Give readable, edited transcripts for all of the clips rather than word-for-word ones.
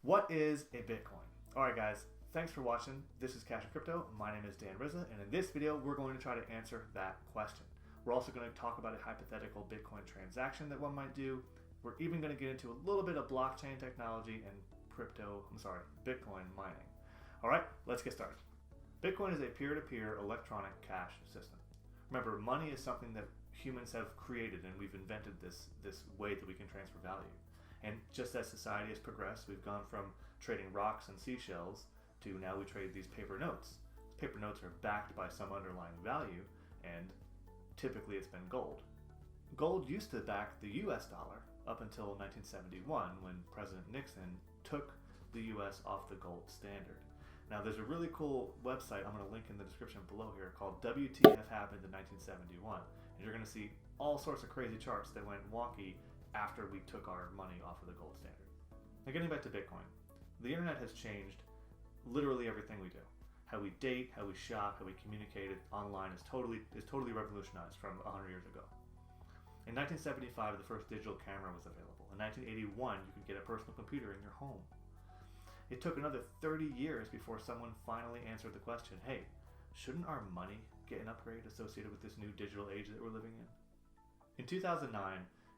What is a Bitcoin? Alright guys, thanks for watching. This is Cash and Crypto. My name is Dan Rizza, and in this video we're going to try to answer that question. We're also going to talk about a hypothetical Bitcoin transaction that one might do. We're even going to get into a little bit of blockchain technology and Bitcoin mining. Alright, let's get started. Bitcoin is a peer-to-peer electronic cash system. Remember, money is something that humans have created, and we've invented this way that we can transfer value. And just as society has progressed, we've gone from trading rocks and seashells to now we trade these paper notes. Paper notes are backed by some underlying value, and typically it's been gold. Gold used to back the US dollar up until 1971, when President Nixon took the US off the gold standard. Now there's a really cool website I'm going to link in the description below here called WTF Happened in 1971, and you're going to see all sorts of crazy charts that went wonky after we took our money off of the gold standard. Now getting back to Bitcoin, the internet has changed literally everything we do. How we date, how we shop, how we communicate online is totally revolutionized from 100 years ago. In 1975, the first digital camera was available. In 1981, you could get a personal computer in your home. It took another 30 years before someone finally answered the question, hey, shouldn't our money get an upgrade associated with this new digital age that we're living in? In 2009,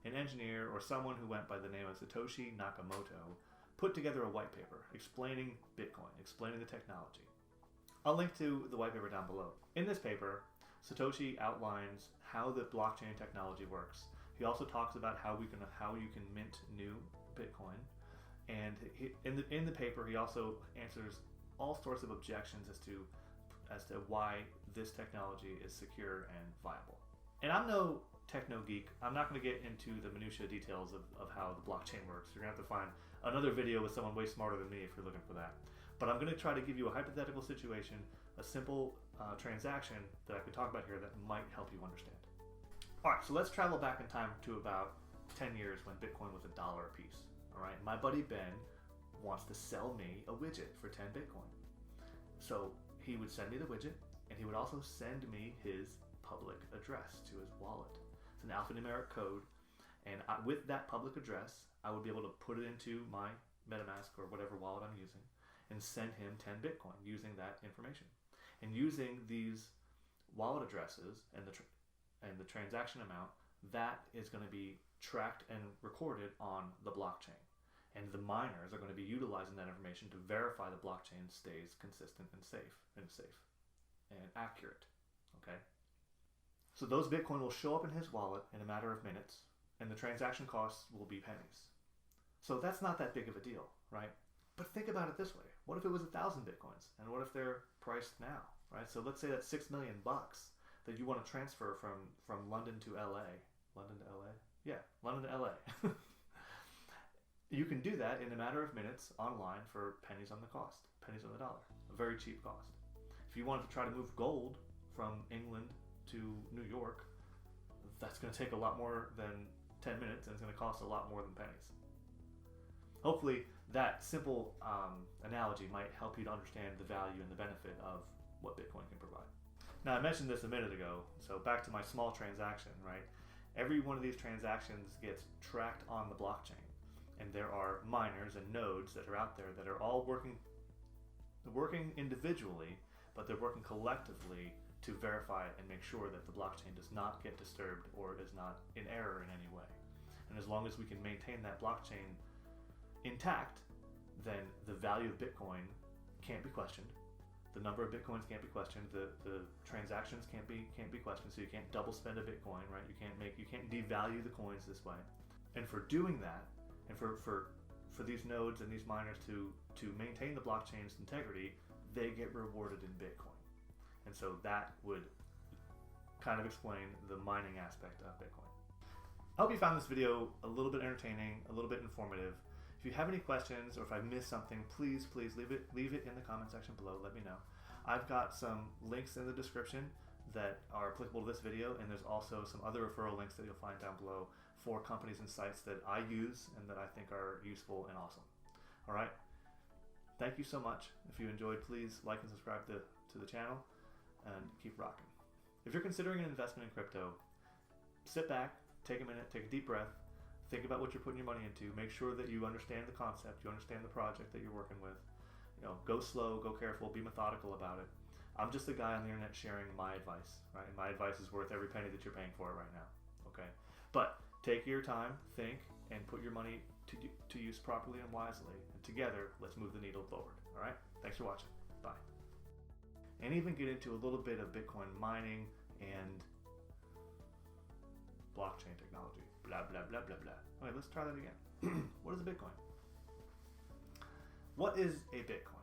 an engineer or someone who went by the name of Satoshi Nakamoto put together a white paper explaining Bitcoin, explaining the technology. I'll link to the white paper down below. In this paper, Satoshi outlines how the blockchain technology works. He also talks about how you can mint new Bitcoin. And in the paper, he also answers all sorts of objections as to why this technology is secure and viable. And I'm no techno geek. I'm not going to get into the minutiae details of how the blockchain works. You're going to have to find another video with someone way smarter than me if you're looking for that. But I'm going to try to give you a hypothetical situation, a simple transaction that I could talk about here that might help you understand. Alright, so let's travel back in time to about 10 years when Bitcoin was $1 a piece. Alright, my buddy Ben wants to sell me a widget for 10 Bitcoin. So he would send me the widget, and he would also send me his public address to his wallet. It's an alphanumeric code, and with that public address, I would be able to put it into my MetaMask or whatever wallet I'm using and send him 10 Bitcoin using that information. And using these wallet addresses and the transaction amount, that is going to be tracked and recorded on the blockchain. And the miners are going to be utilizing that information to verify the blockchain stays consistent and safe and accurate. Okay? So those Bitcoin will show up in his wallet in a matter of minutes, and the transaction costs will be pennies. So that's not that big of a deal, right? But think about it this way. What if it was 1,000 Bitcoins? And what if they're priced now, right? So let's say that's $6 million that you want to transfer from London to LA. London to LA? Yeah, London to LA. You can do that in a matter of minutes online for pennies on the dollar. A very cheap cost. If you wanted to try to move gold from England to New York, that's going to take a lot more than 10 minutes, and it's going to cost a lot more than pennies. Hopefully that simple analogy might help you to understand the value and the benefit of what Bitcoin can provide. Now, I mentioned this a minute ago, so back to my small transaction, right? Every one of these transactions gets tracked on the blockchain, and there are miners and nodes that are out there that are all working individually, but they're working collectively to verify and make sure that the blockchain does not get disturbed or is not in error in any way. And as long as we can maintain that blockchain intact, then the value of Bitcoin can't be questioned. The number of Bitcoins can't be questioned. The transactions can't be questioned. So you can't double spend a Bitcoin, right? You can't devalue the coins this way. And for doing that, and for these nodes and these miners to maintain the blockchain's integrity, they get rewarded in Bitcoin. And so that would kind of explain the mining aspect of Bitcoin. I hope you found this video a little bit entertaining, a little bit informative. If you have any questions or if I missed something, please leave it in the comment section below. Let me know. I've got some links in the description that are applicable to this video, and there's also some other referral links that you'll find down below for companies and sites that I use and that I think are useful and awesome. All right. Thank you so much. If you enjoyed, please like and subscribe to the channel and keep rocking. If you're considering an investment in crypto, sit back, take a minute, take a deep breath, Think about what you're putting your money into. Make sure that you understand the concept, you understand the project that you're working with. Go slow, go careful, be methodical about it. I'm just a guy on the internet sharing my advice, right? And my advice is worth every penny that you're paying for it right now, okay? But take your time, think, and put your money to use properly and wisely. And together, let's move the needle forward, all right? Thanks for watching. Bye. And even get into a little bit of Bitcoin mining and blockchain technology. Blah, blah, blah, blah, blah. Okay, let's try that again. What is a Bitcoin? What is a Bitcoin?